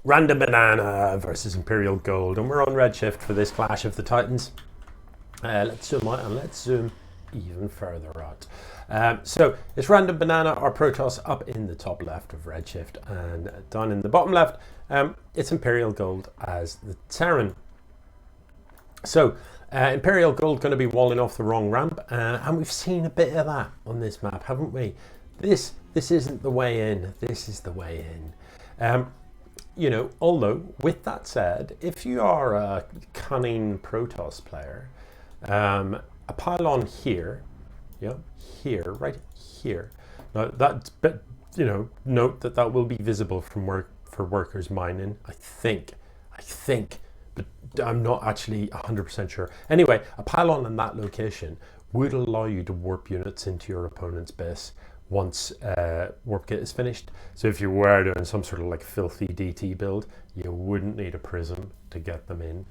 RandomBanana versus ImperialGold, and we're on Redshift for this Clash of the Titans. Let's zoom out and let's zoom even further out. So it's RandomBanana or Protoss up in the top left of Redshift, and down in the bottom left, it's ImperialGold as the Terran. So ImperialGold going to be walling off the wrong ramp, and we've seen a bit of that on this map, haven't we? This isn't the way in. This is the way in. You know, although with that said, if you are a cunning Protoss player, a pylon here, yeah, here, right here. Now that, but you know, note that that will be visible from for workers mining. I think, but I'm not actually 100% sure. Anyway, a pylon in that location would allow you to warp units into your opponent's base once warp kit is finished. So if you were doing some sort of like filthy DT build, you wouldn't need a prism to get them in.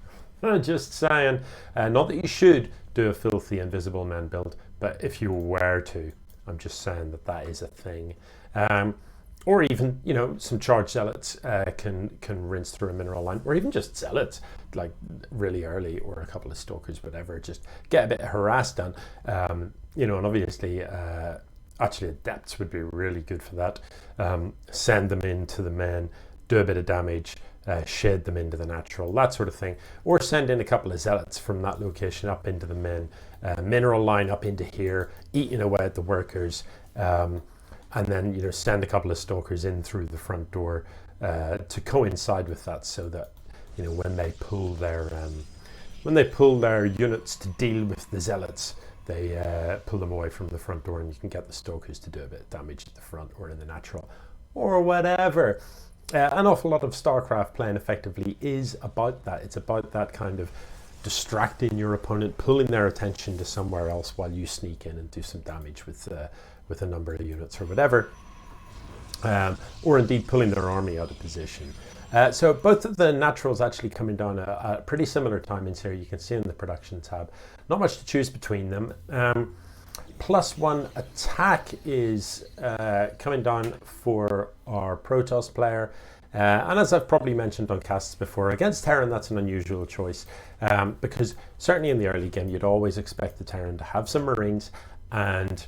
Just saying. Not that you should do a filthy invisible men build, but if you were to, I'm just saying that that is a thing. Or even, you know, some charged zealots can rinse through a mineral line, or even just zealots like really early, or a couple of stalkers, whatever. Just get a bit of harass done. You know, and obviously actually adepts would be really good for that. Send them into the men, do a bit of damage, shed them into the natural, that sort of thing. Or send in a couple of zealots from that location up into the men, mineral line up into here, eating away at the workers, and then, you know, send a couple of stalkers in through the front door to coincide with that, so that, you know, when they pull their units to deal with the zealots, they pull them away from the front door, and you can get the stalkers to do a bit of damage at the front or in the natural or whatever. An awful lot of StarCraft playing effectively is about that. It's about that kind of distracting your opponent, pulling their attention to somewhere else while you sneak in and do some damage with a number of units or whatever, or indeed pulling their army out of position. So both of the naturals actually coming down at pretty similar timings here. You can see in the production tab. Not much to choose between them. +1 attack is coming down for our Protoss player. And as I've probably mentioned on casts before, against Terran that's an unusual choice, because certainly in the early game you'd always expect the Terran to have some Marines, and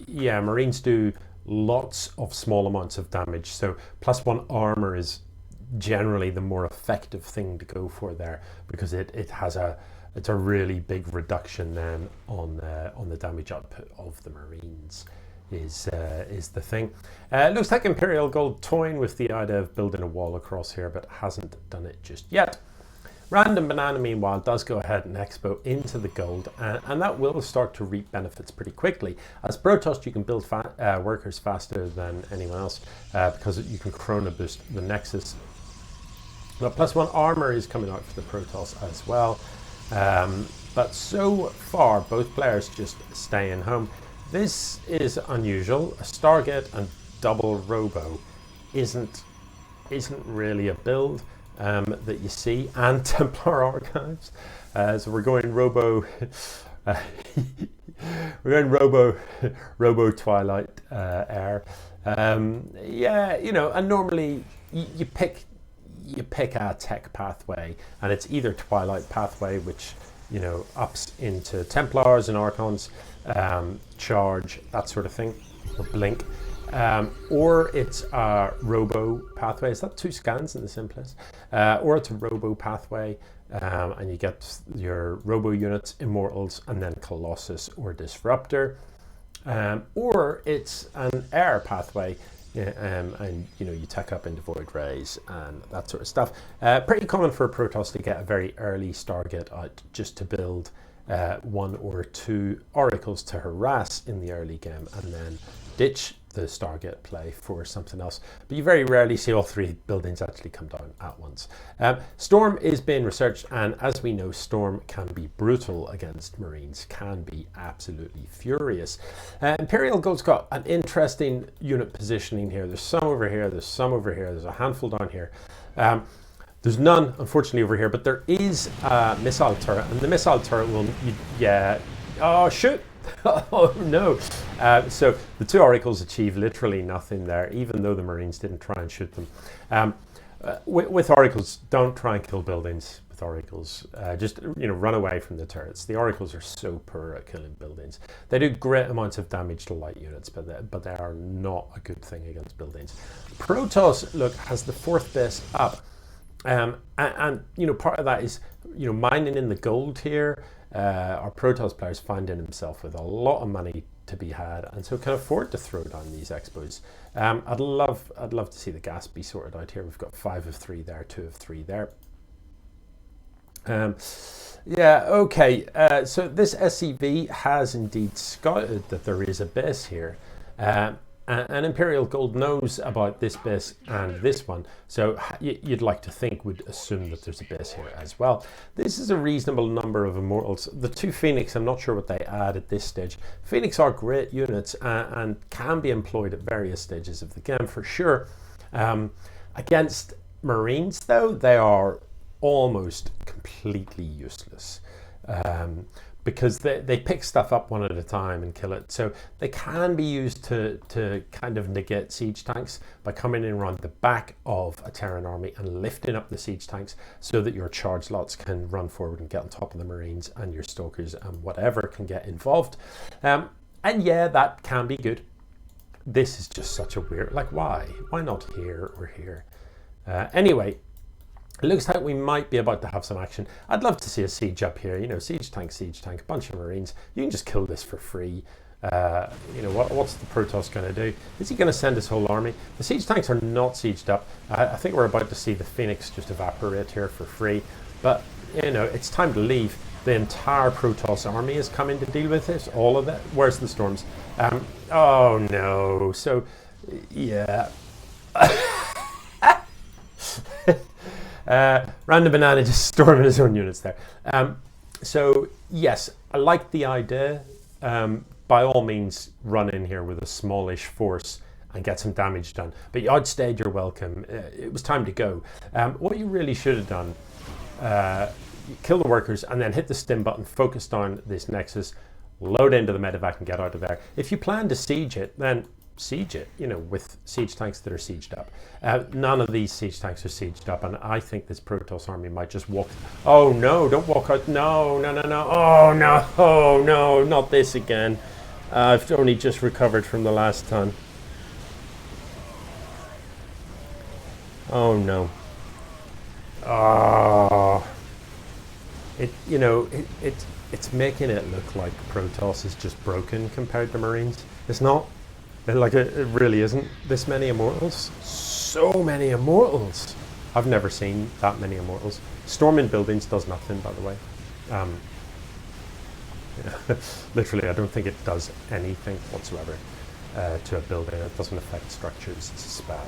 yeah, Marines do lots of small amounts of damage, so +1 armor is generally the more effective thing to go for there, because it's a really big reduction then on the damage output of the Marines is the thing. Looks like ImperialGold toying with the idea of building a wall across here, but hasn't done it just yet. RandomBanana, meanwhile, does go ahead and expo into the gold, and that will start to reap benefits pretty quickly. As Protoss, you can build workers faster than anyone else, because you can chrono boost the Nexus. But +1 armor is coming out for the Protoss as well. But so far, both players just staying home. This is unusual. A Stargate and double Robo isn't really a build that you see, and Templar Archives. So we're going Robo, we're going Robo Twilight Air. Yeah, you know, and normally you pick a tech pathway, and it's either Twilight pathway, which, you know, ups into Templars and Archons, charge, that sort of thing, or blink. Or it's a Robo pathway. Is that 2 scans in the same place? Or it's a Robo pathway, and you get your Robo units, Immortals, and then Colossus or Disruptor. Or it's an air pathway, and you know, you tech up into Void Rays and that sort of stuff. Pretty common for a Protoss to get a very early Stargate out, just to build 1 or 2 oracles to harass in the early game, and then ditch the Stargate play for something else. But you very rarely see all 3 buildings actually come down at once. Storm is being researched, and as we know, Storm can be brutal against Marines, can be absolutely furious. ImperialGold's got an interesting unit positioning here. There's some over here, there's some over here, there's a handful down here. There's none, unfortunately, over here, but there is a missile turret, and the missile turret will, yeah, oh, shoot! Oh no. So the two oracles achieve literally nothing there, even though the Marines didn't try and shoot them. With oracles, don't try and kill buildings with oracles. Just run away from the turrets. The oracles are so poor at killing buildings. They do great amounts of damage to light units, but they are not a good thing against buildings. Protoss, look, has the 4th base up. And part of that is mining in the gold here. Our Protoss players finding himself with a lot of money to be had, and so can afford to throw down these expos. I'd love to see the gas be sorted out here. We've got 5 of 3 there, 2 of 3 there. Yeah, okay. So this SCV has indeed scouted that there is a base here. And ImperialGold knows about this base and this one, so you'd like to think would assume that there's a base here as well. This is a reasonable number of Immortals. The 2 Phoenix, I'm not sure what they add at this stage. Phoenix are great units and can be employed at various stages of the game for sure. Against Marines though, they are almost completely useless. Because they pick stuff up one at a time and kill it. So they can be used to kind of negate siege tanks by coming in around the back of a Terran army and lifting up the siege tanks so that your charge lots can run forward and get on top of the Marines, and your Stalkers and whatever can get involved. And yeah, that can be good. This is just such a weird, like why? Why not here or here? Anyway, it looks like we might be about to have some action. I'd love to see a siege up here. Siege tank, a bunch of Marines. You can just kill this for free. What's the Protoss going to do? Is he going to send his whole army? The siege tanks are not sieged up. I think we're about to see the Phoenix just evaporate here for free. But, it's time to leave. The entire Protoss army is coming to deal with this. All of it. Where's the storms? Oh, no. So, yeah. RandomBanana just storming his own units there. So yes, I like the idea. By all means, run in here with a smallish force and get some damage done. But you outstayed your welcome. It was time to go. What you really should have done, kill the workers and then hit the stim button, focus down this nexus, load into the medevac and get out of there. If you plan to siege it, then siege it, with siege tanks that are sieged up. None of these siege tanks are sieged up, and I think this Protoss army might just walk. Oh no, don't walk out. No. Oh no, not this again. I've only just recovered from the last ton. Oh no. Oh. It's making it look like Protoss is just broken compared to Marines. It's not. Like it really isn't. This many Immortals. So many Immortals. I've never seen that many Immortals. Storming buildings does nothing, by the way. Literally, I don't think it does anything whatsoever to a building. It doesn't affect structures. It's a spell.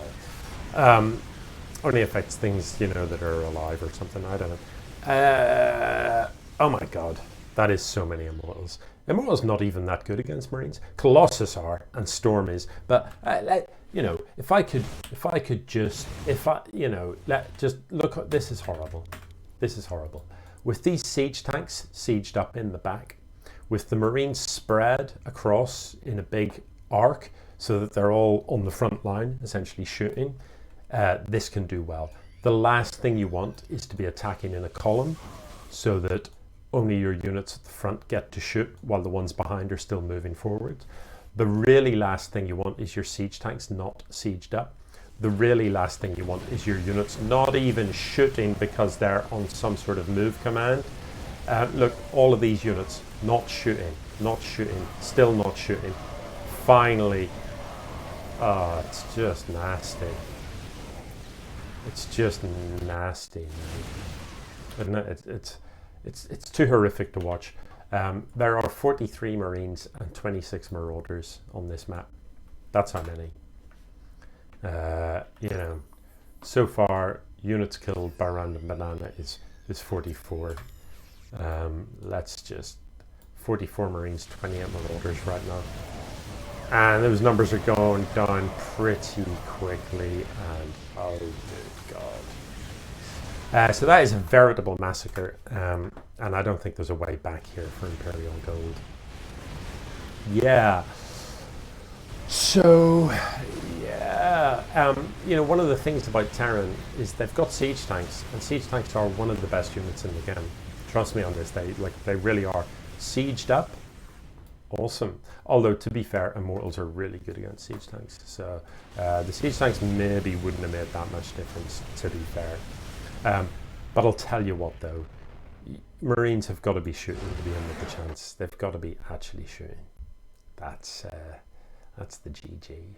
Only affects things, that are alive or something. I don't know. Oh my god. That is so many Immortals. Immortals not even that good against Marines. Colossus are, and Storm is. But if I could just look. This is horrible. This is horrible. With these siege tanks sieged up in the back, with the Marines spread across in a big arc, so that they're all on the front line, essentially shooting. This can do well. The last thing you want is to be attacking in a column, so that only your units at the front get to shoot while the ones behind are still moving forward. The really last thing you want is your siege tanks not sieged up. The really last thing you want is your units not even shooting because they're on some sort of move command. Look, all of these units not shooting, still not shooting. Finally, it's just nasty. It's just nasty, man. It's too horrific to watch. There are 43 Marines and 26 Marauders on this map. That's how many. So far, units killed by RandomBanana is 44. Let's just 44 Marines, 28 Marauders right now. And those numbers are going down pretty quickly, and oh good god. So that is a veritable massacre, and I don't think there's a way back here for ImperialGold. Yeah. So, yeah, you know, one of the things about Terran is they've got siege tanks, and siege tanks are one of the best units in the game. Trust me on this; they really are. Sieged up, awesome. Although to be fair, Immortals are really good against siege tanks, so the siege tanks maybe wouldn't have made that much difference. To be fair, but I'll tell you what though, Marines have got to be shooting to be in with the chance. They've got to be actually shooting. That's the GG.